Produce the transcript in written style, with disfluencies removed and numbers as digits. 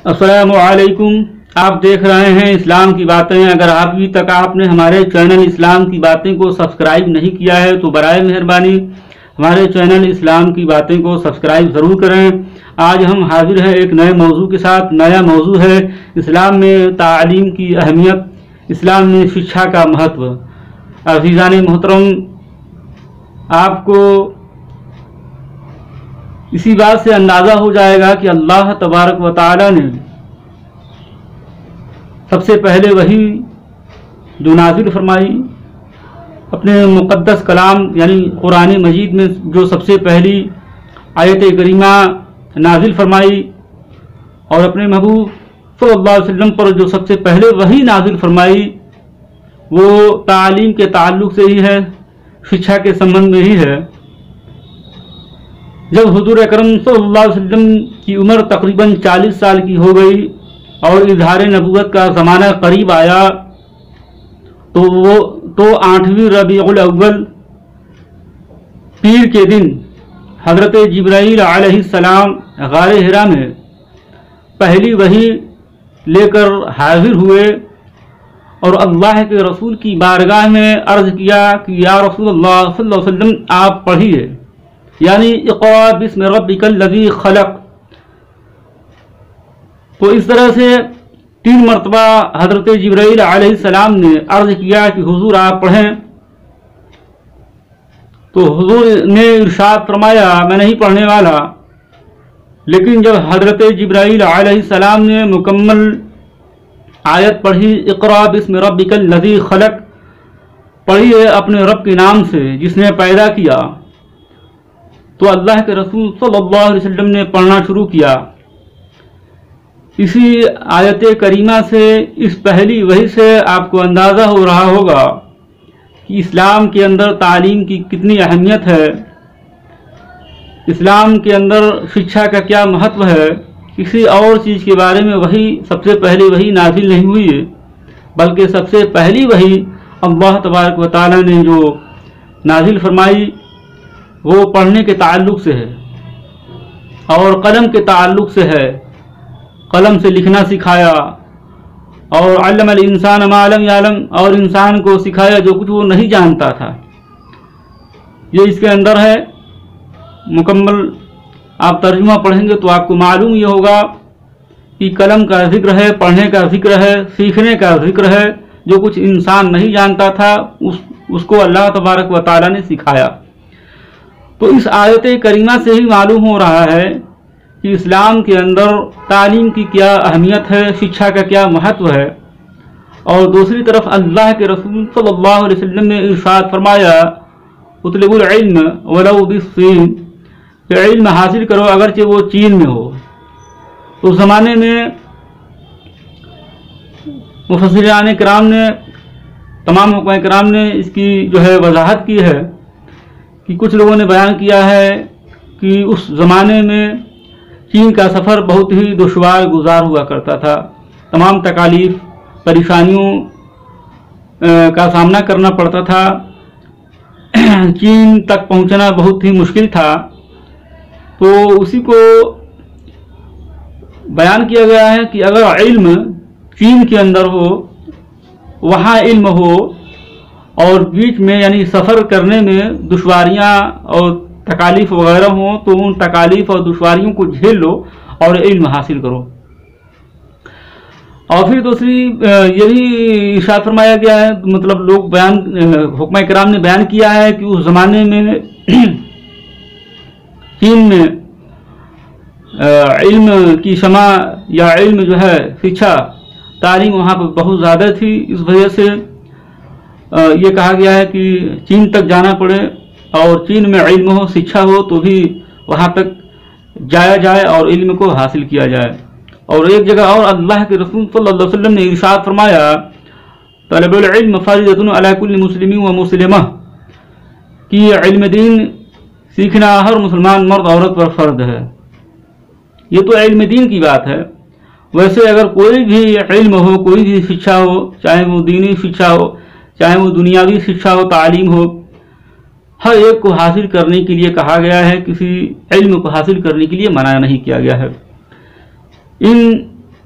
السلام علیکم، آپ دیکھ رہے ہیں اسلام کی باتیں۔ اگر ابھی تک آپ نے ہمارے چینل اسلام کی باتیں کو سبسکرائب نہیں کیا ہے تو برائے مہربانی ہمارے چینل اسلام کی باتیں کو سبسکرائب ضرور کریں۔ آج ہم حاضر ہیں ایک نئے موضوع کے ساتھ۔ نیا موضوع ہے اسلام میں تعلیم کی اہمیت، اسلام میں شکشا کا مہتو۔ عزیزان محترم، آپ کو اسی بات سے اندازہ ہو جائے گا کہ اللہ تبارک و تعالی نے سب سے پہلے وحی جو نازل فرمائی اپنے مقدس کلام یعنی قرآن مجید میں، جو سب سے پہلی آیت کریمہ نازل فرمائی، اور اپنے محبوب صلی اللہ علیہ وسلم پر جو سب سے پہلے وحی نازل فرمائی، وہ تعلیم کے تعلق سے ہی ہے، شکشا کے سمبند میں ہی ہے۔ جب حضور اکرم صلی اللہ علیہ وسلم کی عمر تقریباً 40 سال کی ہو گئی اور اظہار نبوت کا زمانہ قریب آیا تو 8ویں ربیع الاول پیر کے دن حضرت جبرائیل علیہ السلام غار حرا میں پہلی وحی لے کر حاضر ہوئے اور اللہ کے رسول کی بارگاہ میں عرض کیا کہ یا رسول اللہ صلی اللہ علیہ وسلم، آپ پڑھیے، یعنی اقرأ بسم ربک الذی خلق۔ تو اس طرح سے 3 مرتبہ حضرت جبرائیل علیہ السلام نے عرض کیا کہ حضور آپ پڑھیں، تو حضور نے ارشاد فرمایا میں نہیں پڑھنے والا۔ لیکن جب حضرت جبرائیل علیہ السلام نے مکمل آیت پڑھی، اقرأ بسم ربک الذی خلق، پڑھیے اپنے رب کے نام سے جس نے پیدا کیا، تو اللہ کے رسول صلی اللہ علیہ وسلم نے پڑھنا شروع کیا۔ اسی آیت کریمہ سے، اس پہلی وحی سے آپ کو اندازہ ہو رہا ہوگا کہ اسلام کے اندر تعلیم کی کتنی اہمیت ہے، اسلام کے اندر شکشا کا کیا مہتو ہے۔ کسی اور چیز کے بارے میں وحی سب سے پہلی وحی نازل نہیں ہوئی ہے، بلکہ سب سے پہلی وحی اللہ تبارک و تعالی نے جو نازل فرمائی وہ پڑھنے کے تعلق سے ہے اور قلم کے تعلق سے ہے۔ قلم سے لکھنا سکھایا، اور علم الانسان ما لم یعلم، اور انسان کو سکھایا جو کچھ وہ نہیں جانتا تھا۔ یہ اس کے اندر ہے۔ مکمل آپ ترجمہ پڑھیں گے تو آپ کو معلوم یہ ہوگا کہ قلم کا ذکر ہے، پڑھنے کا ذکر ہے، سیکھنے کا ذکر ہے۔ جو کچھ انسان نہیں جانتا تھا اس کو اللہ تبارک و تعالی نے سکھایا۔ تو اس آیت کریمہ سے ہی معلوم ہو رہا ہے کہ اسلام کے اندر تعلیم کی کیا اہمیت ہے، شکشا کا کیا مہتو ہے۔ اور دوسری طرف اللہ کے رسول صلی اللہ علیہ وسلم نے ارشاد فرمایا اطلبوا العلم ولو بالصین، کہ علم حاصل کرو اگرچہ وہ چین میں ہو۔ اس زمانے میں مفسران کرام نے، تمام حکماء کرام نے اس کی جو ہے وضاحت کی ہے کہ کچھ لوگوں نے بیان کیا ہے کہ اس زمانے میں چین کا سفر بہت ہی دشوار گزار ہوا کرتا تھا، تمام تکالیف پریشانیوں کا سامنا کرنا پڑتا تھا، چین تک پہنچنا بہت ہی مشکل تھا۔ تو اسی کو بیان کیا گیا ہے کہ اگر علم چین کے اندر ہو، وہاں علم ہو، اور بیچ میں یعنی سفر کرنے میں دشواریاں اور تکالیف وغیرہ ہوں، تو ان تکالیف اور دشواریوں کو جھیل لو اور علم حاصل کرو۔ اور پھر دوسری یہ بھی ارشاد فرمایا گیا ہے، مطلب لوگ بیان، حکماء کرام نے بیان کیا ہے کہ اس زمانے میں چین میں علم کی شمع یا علم جو ہے شکشا تعلیم وہاں پہ بہت زیادہ تھی۔ اس وجہ سے یہ کہا گیا ہے کہ چین تک جانا پڑے اور چین میں علم ہو، شکشا ہو، تو بھی وہاں تک جایا جائے اور علم کو حاصل کیا جائے۔ اور ایک جگہ اور اللہ کے رسول صلی اللہ علیہ وسلم نے ارشاد فرمایا طلب العلم فریضۃ علی کل مسلم و مسلمہ، کہ علم دین سیکھنا ہر مسلمان مرد عورت پر فرض ہے۔ یہ تو علم دین کی بات ہے۔ ویسے اگر کوئی بھی علم ہو، کوئی بھی شکشا ہو، چاہے وہ دینی شکشا ہو، چاہے وہ دنیاوی شکشا ہو، تعلیم ہو، ہر ایک کو حاصل کرنے کے لیے کہا گیا ہے، کسی علم کو حاصل کرنے کے لیے منع نہیں کیا گیا ہے۔ ان